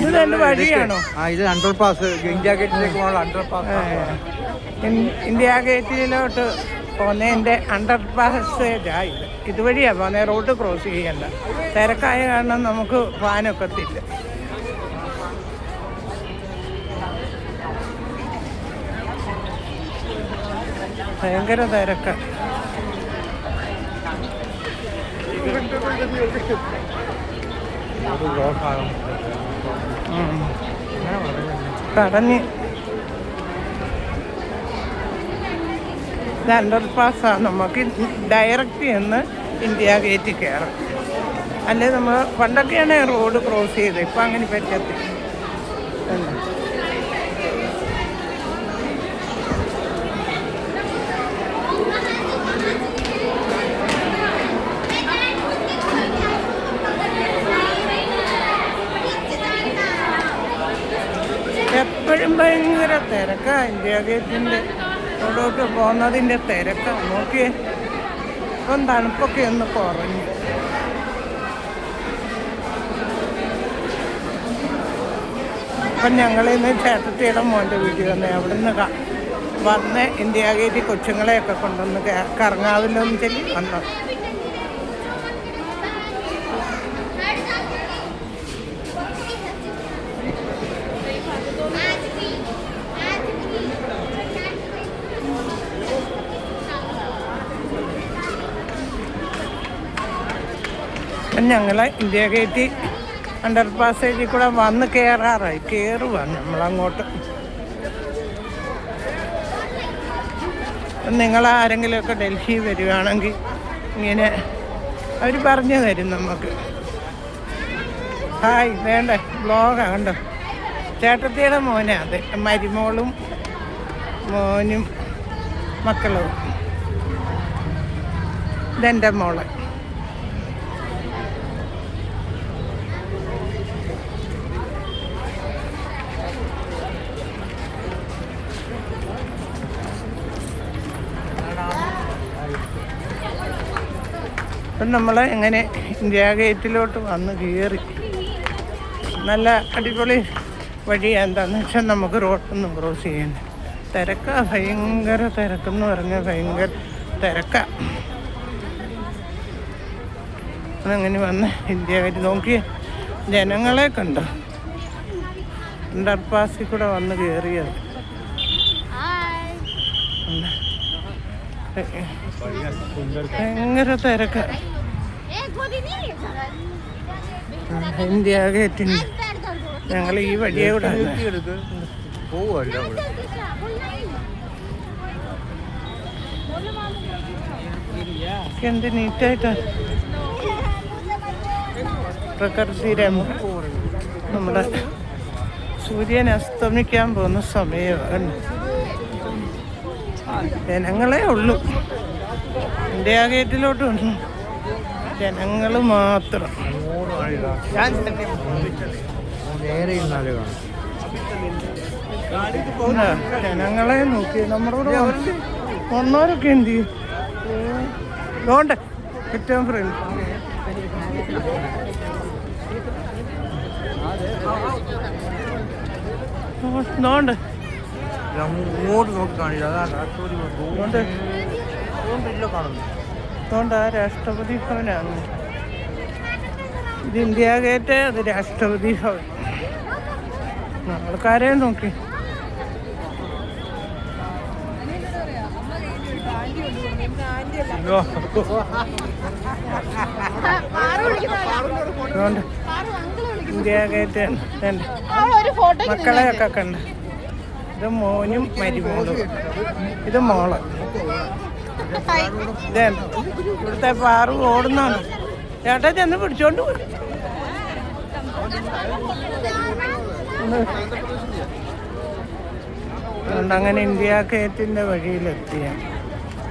ഇത് തന്നെ വഴിയാണോ? ഇത് അണ്ടർ പാസ്, ഇന്ത്യ ഗേറ്റിലേക്ക് പോകാനുള്ള അണ്ടർ പാസ്. ഇന്ത്യ ഗേറ്റിലോട്ട് പോകുന്നതിൻ്റെ അണ്ടർ പാസേജാണ് ഇത്. ഇതുവഴിയാണ് പോകുന്നത്, റോഡ് ക്രോസ് ചെയ്യണ്ട. തിരക്കായ കാരണം നമുക്ക് പോകാനൊക്കത്തില്ല. ഭയങ്കര തിരക്കാണ്. പറഞ്ഞ് ഇത് അണ്ടർ പാസ്സാണ്. നമുക്ക് ഡയറക്റ്റ് ചെന്ന് ഇന്ത്യ ഗേറ്റിൽ കയറാം. അല്ലെ നമ്മൾ പണ്ടൊക്കെയാണ് റോഡ് ക്രോസ് ചെയ്തത്, ഇപ്പം അങ്ങനെ പറ്റത്തില്ല. എപ്പോഴും ഭയങ്കര തിരക്കാണ്. ഇന്ത്യ ഗേറ്റിൻ്റെ റോഡോട്ട് പോകുന്നതിൻ്റെ തിരക്കാണ്. നോക്കിയേ, ഇപ്പം തണുപ്പൊക്കെ ഒന്ന് കുറഞ്ഞു. അപ്പം ഞങ്ങളിന്ന് ചേട്ടത്തിയുടെ മോൻ്റെ വീട്ടിൽ വന്നേ. അവിടെ നിന്ന് വന്ന് ഇന്ത്യ ഗേറ്റിൽ കൊച്ചുങ്ങളെയൊക്കെ കൊണ്ടുവന്ന് കറങ്ങാവില്ലോ എന്ന് ചൊല്ലി വന്നു. ഞങ്ങൾ ഇന്ത്യ ഗേറ്റ് അണ്ടർ പാസേജിൽ കൂടെ വന്ന് കയറാറായി. കയറുക നമ്മളങ്ങോട്ട്. നിങ്ങളാരെങ്കിലുമൊക്കെ ഡൽഹി വരികയാണെങ്കിൽ ഇങ്ങനെ അവർ പറഞ്ഞു തരും നമുക്ക്. ഹായ്, വേണ്ടേ ബ്ലോഗാണ് കണ്ടോ. ചേട്ടത്തിയുടെ മോനാണ് അത്. മരുമോളും മോനും മക്കളും. ഇതെൻ്റെ മോള്. അപ്പം നമ്മൾ എങ്ങനെ ഇന്ത്യ ഗേറ്റിലോട്ട് വന്ന് കയറി. നല്ല അടിപൊളി വഴി. എന്താണെന്ന് വെച്ചാൽ നമുക്ക് റോഡൊന്നും ക്രോസ് ചെയ്യണ്ട. തിരക്കാണ്, ഭയങ്കര തിരക്കെന്ന് പറഞ്ഞാൽ ഭയങ്കര തിരക്കാണ്. അതങ്ങനെ വന്ന് ഇന്ത്യ ഗേറ്റ് നോക്കി ജനങ്ങളെ കണ്ടോ. അണ്ടർ പാസിൽ കൂടെ വന്ന് കയറിയത്. ഭയങ്കര തിരക്ക. ഇന്ത്യ ഗേറ്റിൻ്റെ ഞങ്ങൾ ഈ വഴിയെ കൂടെ എന്ത് നീറ്റായിട്ടാണ്. പ്രകൃതി രമ. നമ്മുടെ സൂര്യൻ അസ്തമിക്കാൻ പോകുന്ന സമയമാണ്. ജനങ്ങളേ ഉള്ളൂ ഇന്ത്യ ഗേറ്റിലോട്ട് വന്നു. ജനങ്ങൾ മാത്രം. ജനങ്ങളെ നോക്കി നമ്മളോട് വന്നവരൊക്കെ എന്ത് ചെയ്യും? അതുകൊണ്ട് ഏറ്റവും ഫ്രണ്ട് അതുകൊണ്ട് അതുകൊണ്ട് ആ രാഷ്ട്രപതി ഭവനാണ്. ഇത് ഇന്ത്യ ഗേറ്റ്, അത് രാഷ്ട്രപതി ഭവൻ. ആൾക്കാരെ നോക്കി. അതുകൊണ്ട് ഇന്ത്യ ഗേറ്റ് മക്കളെയൊക്കെ കണ്ട്. ഇത് മോനും മരുമോളും. ഇത് മോള്. ഇതേ ഇവിടുത്തെ പാറു ഓടുന്നാണ്. ചേട്ടാ ചെന്ന് പിടിച്ചോണ്ട് പോയി. അതുകൊണ്ട് അങ്ങനെ ഇന്ത്യ ഗേറ്റിൻ്റെ വഴിയിലെത്തിയാണ്.